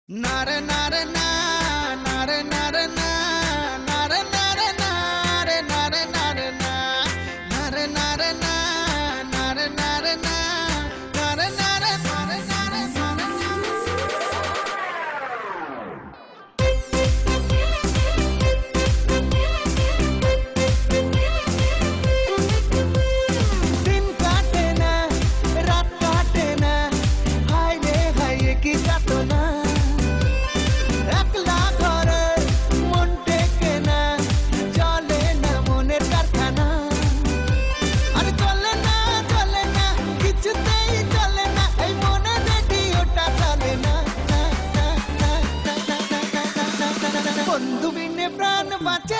নারে নারে না নারে নারে না নারে নারে না রে নারে নারে না নারে নারে না নারে নারে না নারে নারে নারে নারে দিন কাটে না রাত কাটে না হায় রে হায় কি যাতনা একলা ঘরে মন টেকে না চলে না মনের কারখানা আর চলে না কিছুতেই চলে না এই মনে দেখি ওটা চলে না বন্ধু বিনে প্রাণ বাঁচে